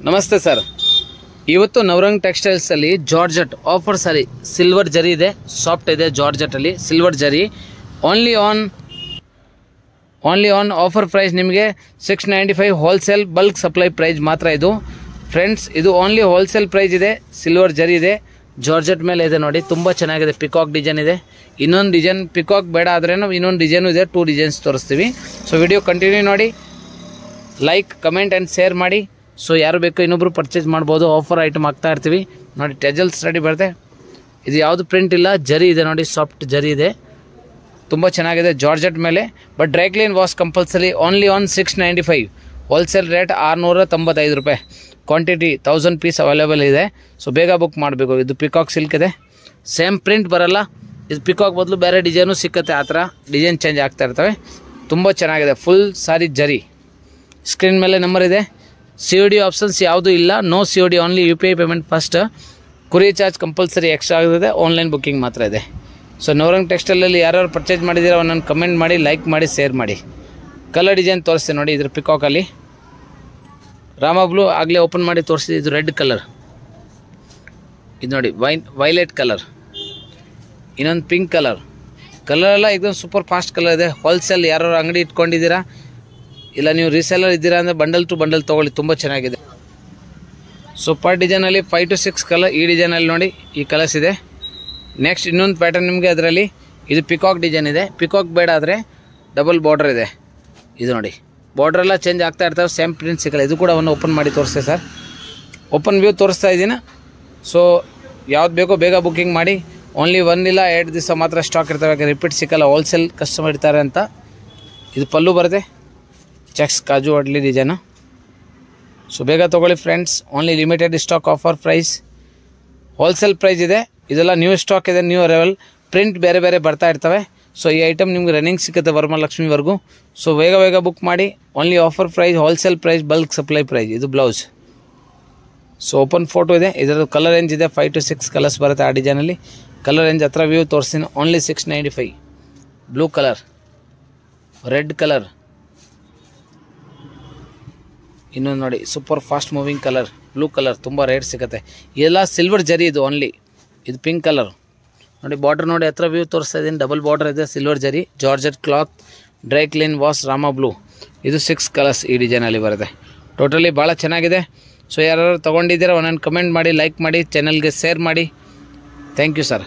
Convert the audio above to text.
ನಮಸ್ತೆ ಸರ್. ಇವತ್ತು ನವರಂಗ್ ಟೆಕ್ಸ್ಟೈಲ್ಸ್ ಅಲ್ಲಿ ಜಾರ್ಜೆಟ್ ಆಫರ್ ಸಾರಿ ಸಿಲ್ವರ್ ಜರಿ ಇದೆ, ಸಾಫ್ಟ್ ಇದೆ. ಜಾರ್ಜೆಟ್ ಅಲ್ಲಿ ಸಿಲ್ವರ್ ಜರಿ ಓನ್ಲಿ ಆನ್ ಆಫರ್ ಪ್ರೈಸ್ ನಿಮಗೆ 695 ಹೋಲ್ಸೇಲ್ ಬಲ್ಕ್ ಸಪ್ಲೈ ಪ್ರೈಸ್ ಮಾತ್ರ ಇದು ಫ್ರೆಂಡ್ಸ್. ಇದು ಓನ್ಲಿ ಹೋಲ್ಸೇಲ್ ಪ್ರೈಸ್ ಇದೆ. ಸಿಲ್ವರ್ ಜರಿ ಇದೆ, ಜಾರ್ಜೆಟ್ ಮೇಲೆ ಇದೆ ನೋಡಿ, ತುಂಬ ಚೆನ್ನಾಗಿದೆ. ಪಿಕಾಕ್ ಡಿಸೈನ್ ಇದೆ. ಇನ್ನೊಂದು ಡಿಸೈನ್ ಪಿಕಾಕ್ ಬೇಡ ಆದರೆ ಇನ್ನೊಂದು ಡಿಸೈನು ಇದೆ, 2 ಡಿಸೈನ್ಸ್ ತೋರಿಸ್ತೀವಿ. ಸೊ ವಿಡಿಯೋ ಕಂಟಿನ್ಯೂ ನೋಡಿ, ಲೈಕ್ ಕಮೆಂಟ್ ಆ್ಯಂಡ್ ಶೇರ್ ಮಾಡಿ. ಸೊ ಯಾರು ಬೇಕು ಇನ್ನೊಬ್ರು ಪರ್ಚೇಸ್ ಮಾಡ್ಬೋದು. ಆಫರ್ ಐಟಮ್ ಆಗ್ತಾ ಇರ್ತೀವಿ ನೋಡಿ. ಟೆಜಲ್ಸ್ ರೆಡಿ ಬರುತ್ತೆ. ಇದು ಯಾವುದು ಪ್ರಿಂಟ್ ಇಲ್ಲ, ಜರಿ ಇದೆ ನೋಡಿ, ಸಾಫ್ಟ್ ಜರಿ ಇದೆ, ತುಂಬ ಚೆನ್ನಾಗಿದೆ. ಜಾರ್ಜೆಟ್ ಮೇಲೆ but dry clean wash compulsory. Only on 695 wholesale rate 695 ರೂಪಾಯಿ. ಕ್ವಾಂಟಿಟಿ 1000 ಪೀಸ್ ಅವೈಲೇಬಲ್ ಇದೆ. ಸೊ ಬೇಗ ಬುಕ್ ಮಾಡಬೇಕು. ಇದು ಪಿಕಾಕ್ ಸಿಲ್ಕ್ ಇದೆ, ಸೇಮ್ ಪ್ರಿಂಟ್ ಬರಲ್ಲ. ಇದು ಪಿಕಾಕ್ ಬದಲು ಬೇರೆ ಡಿಸೈನು ಸಿಕ್ಕತ್ತೆ. ಆ ಥರ ಡಿಸೈನ್ ಚೇಂಜ್ ಆಗ್ತಾ ಇರ್ತವೆ. ತುಂಬ ಚೆನ್ನಾಗಿದೆ. ಫುಲ್ ಸಾರಿ ಜರಿ. ಸ್ಕ್ರೀನ್ ಮೇಲೆ ನಂಬರ್ ಇದೆ. COD ಆಪ್ಷನ್ಸ್ ಯಾವುದೂ ಇಲ್ಲ. No COD, only UPI payment first. Courier charge compulsory extra ಆಗಿದೆ. ಆನ್ಲೈನ್ ಬುಕ್ಕಿಂಗ್ ಮಾತ್ರ ಇದೆ. ಸೊ ನವರಂಗ್ ಟೆಕ್ಸ್ಟೈಲಲ್ಲಿ ಯಾರ್ಯಾರು ಪರ್ಚೇಸ್ ಮಾಡಿದ್ದೀರೋ ಅವನನ್ನು ಕಮೆಂಟ್ ಮಾಡಿ, ಲೈಕ್ ಮಾಡಿ, ಶೇರ್ ಮಾಡಿ. ಕಲರ್ ಡಿಸೈನ್ ತೋರಿಸ್ತೀನಿ ನೋಡಿ. ಇದ್ರ ಪಿಕಾಕಲ್ಲಿ ರಾಮ ಬ್ಲೂ ಆಗಲೇ ಓಪನ್ ಮಾಡಿ ತೋರಿಸಿದೆ. ಇದು ರೆಡ್ ಕಲರ್, ಇದು ನೋಡಿ ವೈಲೆಟ್ ಕಲರ್, ಇನ್ನೊಂದು ಪಿಂಕ್ ಕಲರ್ ಎಲ್ಲ एकदम ಸೂಪರ್ ಫಾಸ್ಟ್ ಕಲರ್ ಇದೆ. ಹೋಲ್ಸೇಲ್ ಯಾರು ಅಂಗಡಿ ಇಟ್ಕೊಂಡಿದ್ದೀರಾ ಇಲ್ಲ ನೀವು ರೀಸೇಲರ್ ಇದ್ದೀರಾ ಅಂದರೆ ಬಂಡಲ್ ಟು ಬಂಡಲ್ ತೊಗೊಳ್ಳಿ, ತುಂಬ ಚೆನ್ನಾಗಿದೆ. ಸೂಪರ್ ಡಿಸೈನಲ್ಲಿ 5 to 6 ಕಲರ್. ಈ ಡಿಸೈನಲ್ಲಿ ನೋಡಿ ಈ ಕಲರ್ಸ್ ಇದೆ. ನೆಕ್ಸ್ಟ್ ಇನ್ನೊಂದು ಪ್ಯಾಟರ್ನ್ ನಿಮಗೆ ಅದರಲ್ಲಿ ಇದು ಪಿಕಾಕ್ ಡಿಸೈನ್ ಇದೆ. ಪಿಕಾಕ್ ಬೇಡ ಆದರೆ ಡಬಲ್ ಬಾರ್ಡರ್ ಇದೆ. ಇದು ನೋಡಿ ಬಾರ್ಡ್ರ್ ಎಲ್ಲ ಚೇಂಜ್ ಆಗ್ತಾ ಇರ್ತವೆ, ಸೇಮ್ ಪ್ರಿಂಟ್ ಸಿಗಲ್ಲ. ಇದು ಕೂಡ ಒಂದು ಓಪನ್ ಮಾಡಿ ತೋರಿಸ್ತೇವೆ ಸರ್. ಓಪನ್ ವ್ಯೂ ತೋರಿಸ್ತಾ ಇದ್ದೀನಿ. ಸೊ ಯಾವ್ದು ಬೇಕೋ ಬೇಗ ಬುಕ್ಕಿಂಗ್ ಮಾಡಿ. ಓನ್ಲಿ 1 ಇಲ್ಲ 2 ದಿವಸ ಮಾತ್ರ ಸ್ಟಾಕ್ ಇರ್ತವೆ, ರಿಪೀಟ್ ಸಿಕ್ಕಲ್ಲ. ಹೋಲ್ಸೇಲ್ ಕಸ್ಟಮರ್ ಇರ್ತಾರೆ ಅಂತ. ಇದು ಪಲ್ಲು ಬರುತ್ತೆ, ಚೆಕ್ಸ್ ಕಾಜು ಅಡ್ಲಿ ಡಿಸೈನು. ಸೊ ಬೇಗ ತೊಗೊಳ್ಳಿ friends. Only limited stock, offer price, wholesale price ಇದೆ. ಇದೆಲ್ಲ ನ್ಯೂ ಸ್ಟಾಕ್ ಇದೆ, ನ್ಯೂ ಅರೈವಲ್. ಪ್ರಿಂಟ್ ಬೇರೆ ಬೇರೆ ಬರ್ತಾ ಇರ್ತವೆ. ಸೊ ಈ ಐಟಮ್ ನಿಮ್ಗೆ ರನ್ನಿಂಗ್ ಸಿಗುತ್ತೆ ವರಮಹಾಲಕ್ಷ್ಮಿವರೆಗೂ. ಸೊ ಬೇಗ ಬುಕ್ ಮಾಡಿ. Only offer price, wholesale price, bulk supply price. ಇದು ಬ್ಲೌಸ್. ಸೊ ಓಪನ್ ಫೋಟೋ ಇದೆ. ಇದರದ್ದು ಕಲರ್ ರೇಂಜ್ ಇದೆ 5 to 6 ಕಲರ್ಸ್ ಬರುತ್ತೆ ಆ ಡಿಸೈನಲ್ಲಿ. ಕಲರ್ ರೇಂಜ್ ಹತ್ರ ವ್ಯೂ ತೋರಿಸ್ತೀನಿ. Only 695. Blue colour, red colour, ಇನ್ನೊಂದು ನೋಡಿ super fast moving colour blue colour, ತುಂಬ ರೇಟ್ ಸಿಗುತ್ತೆ. ಇದೆಲ್ಲ ಸಿಲ್ವರ್ ಜರಿ. ಇದು ಓನ್ಲಿ. ಇದು ಪಿಂಕ್ ಕಲರ್ ನೋಡಿ. ಬಾರ್ಡರ್ ನೋಡಿ, ಹತ್ರ ವ್ಯೂ ತೋರಿಸ್ತಾ ಇದ್ದೀನಿ. ಡಬಲ್ ಬಾರ್ಡರ್ ಇದೆ, ಸಿಲ್ವರ್ ಜರಿ, georgette cloth, dry clean wash, Rama blue. ಇದು 6 ಕಲರ್ಸ್ ಈ ಡಿಸೈನಲ್ಲಿ ಬರುತ್ತೆ. ಟೋಟಲಿ ಭಾಳ ಚೆನ್ನಾಗಿದೆ. ಸೊ ಯಾರು ತೊಗೊಂಡಿದ್ದೀರಾ ಒಂದೊಂದು ಕಮೆಂಟ್ ಮಾಡಿ, ಲೈಕ್ ಮಾಡಿ, ಚಾನಲ್ಗೆ ಶೇರ್ ಮಾಡಿ. Thank you sir.